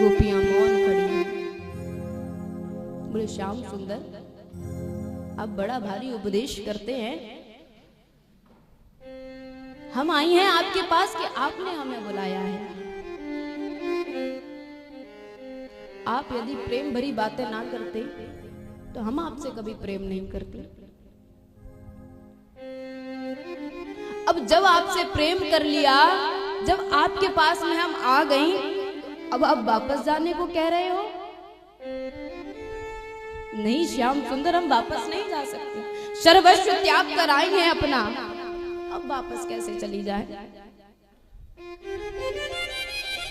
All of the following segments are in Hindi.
गोपियां मौन खड़ी हैं। बोले श्याम सुंदर, आप बड़ा भारी उपदेश करते हैं। हम आई हैं आपके पास कि आपने हमें बुलाया है। आप यदि प्रेम भरी बातें ना करते तो हम आपसे कभी प्रेम नहीं करते। अब जब आपसे प्रेम कर लिया, जब आपके पास में हम आ गई, अब आप वापस जाने को कह रहे हो? नहीं श्याम सुंदर, हम वापस नहीं जा सकते। सर्वस्व त्याग कर आई हैं अपना, अब वापस कैसे चली जाए?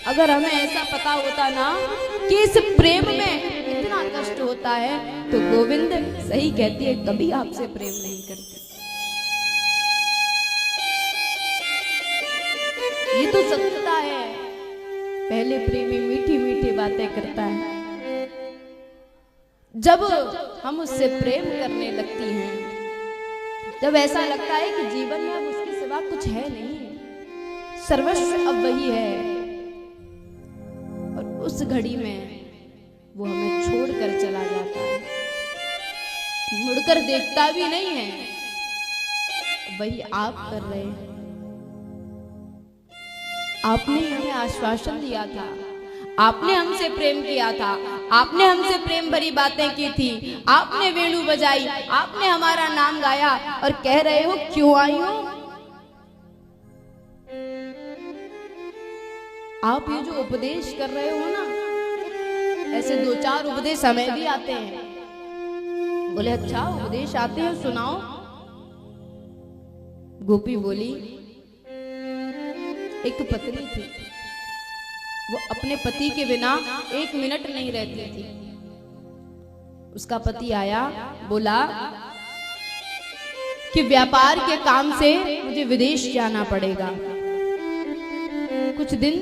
अगर हमें ऐसा पता होता ना कि इस प्रेम में इतना कष्ट होता है, तो गोविंद सही कहती है, कभी आपसे प्रेम नहीं करती। ये तो सत्यता है। पहले प्रेमी मीठी मीठी बातें करता है, जब हम उससे प्रेम करने लगती हैं, जब ऐसा लगता है कि जीवन में अब उसके सिवा कुछ है नहीं, सर्वस्व अब वही है, और उस घड़ी में वो हमें छोड़कर चला जाता है, मुड़कर देखता भी नहीं है। वही आप कर रहे हैं। आपने हमें आश्वासन दिया था, आपने हमसे प्रेम किया था, आपने हमसे प्रेम भरी बातें की थी, आपने वेणु बजाई, आपने हमारा नाम गाया, और कह रहे हो क्यों आई हो? आप ये जो उपदेश कर रहे हो ना, ऐसे दो चार उपदेश हमें भी आते हैं। बोले अच्छा उपदेश आते हैं, सुनाओ। गोपी बोली, एक पत्नी थी, वो अपने पति के बिना एक मिनट नहीं रहती थी। उसका पति आया, बोला कि व्यापार के काम से मुझे विदेश जाना पड़ेगा, कुछ दिन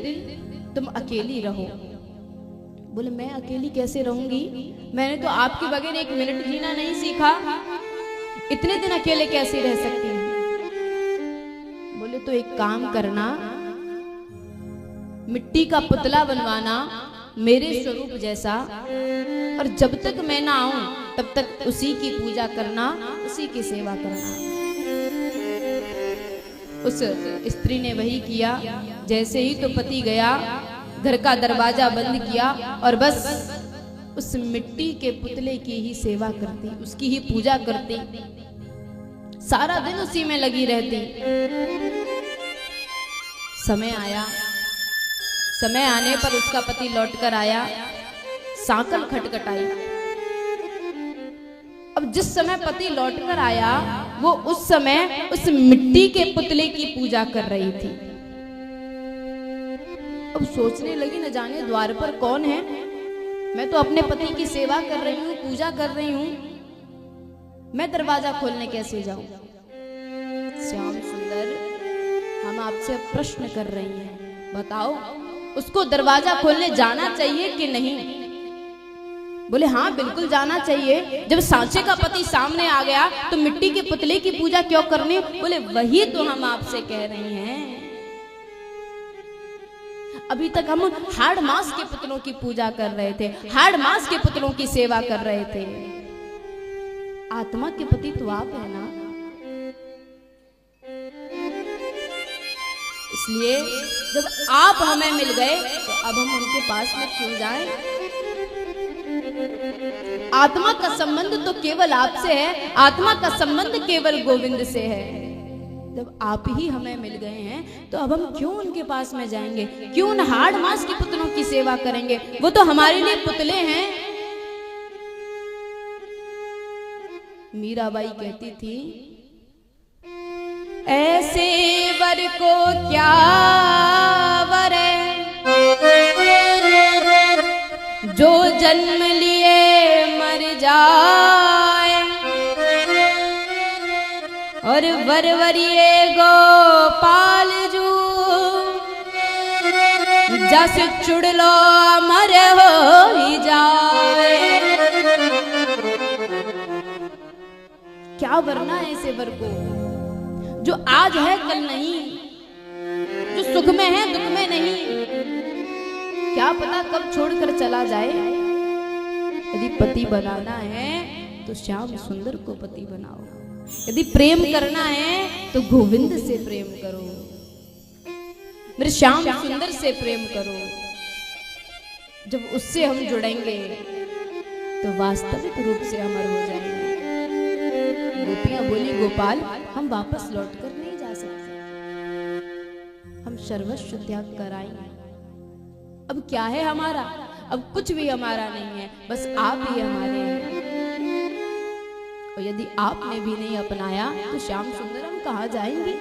तुम अकेली रहो। बोले मैं अकेली कैसे रहूंगी? मैंने तो आपके बगैर एक मिनट जीना नहीं सीखा, इतने दिन अकेले कैसे रह सकती हूँ? बोले तो एक काम करना, मिट्टी का पुतला बनवाना मेरे स्वरूप जैसा, और जब तक मैं ना आऊं तब तक उसी की पूजा करना, उसी की सेवा करना। उस स्त्री ने वही किया। जैसे ही तो पति गया, घर का दरवाजा बंद किया और बस उस मिट्टी के पुतले की ही सेवा करती, उसकी ही पूजा करती, सारा दिन उसी में लगी रहती। समय आया, समय आने पर उसका पति लौटकर आया, सांकल खटखटाई। अब जिस समय पति लौटकर आया, वो उस समय उस मिट्टी के पुतले की पूजा कर रही थी। अब सोचने लगी, न जाने द्वार पर कौन है, मैं तो अपने पति की सेवा कर रही हूँ, पूजा कर रही हूँ, मैं दरवाजा खोलने कैसे जाऊं? श्याम सुंदर, हम आपसे प्रश्न कर रही हैं, बताओ उसको दरवाजा खोलने जाना चाहिए कि नहीं? बोले हाँ बिल्कुल जाना चाहिए। जब सांचे का पति सामने आ गया तो मिट्टी के पुतले की पूजा क्यों करनी? बोले वही तो हम आपसे कह रही हैं। अभी तक हम हाड़ मास के पुतलों की पूजा कर रहे थे, हाड़ मास के पुतलों की सेवा कर रहे थे। आत्मा के पति तो आप है ना, इसलिए जब आप हमें मिल गए तो अब हम उनके पास में क्यों जाएं? आत्मा का संबंध तो केवल आपसे है, आत्मा का संबंध केवल गोविंद से है। जब आप ही हमें मिल गए हैं तो अब हम क्यों उनके पास में जाएंगे? क्यों न हाड़ मास के पुतलों की सेवा करेंगे? वो तो हमारे लिए पुतले हैं। मीराबाई कहती थी, ऐसे वर को क्या वर जो जन्म लिए मर जाए, और वरवरिए गोपाल जू जस चुड़लो अमर हो ही जाए। क्या वरना ऐसे वर को जो आज है कल नहीं, जो सुख में है दुख में नहीं, क्या पता कब छोड़कर चला जाए। यदि पति बनाना है तो श्याम सुंदर को पति बनाओ, यदि प्रेम करना है तो गोविंद से प्रेम करो, मेरे श्याम सुंदर से प्रेम करो। जब उससे हम जुड़ेंगे तो वास्तविक रूप से अमर हो जाएंगे। गोपियां बोली, गोपाल हम वापस लौट कर नहीं जा सकते, हम सर्वस्व त्याग कर आएंगे। अब क्या है हमारा? अब कुछ भी हमारा नहीं है, बस आप ही हमारे हैं। और यदि आपने भी नहीं अपनाया तो श्याम सुंदर हम कहाँ जाएंगे?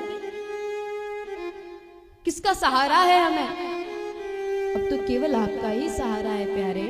किसका सहारा है हमें? अब तो केवल आपका ही सहारा है प्यारे।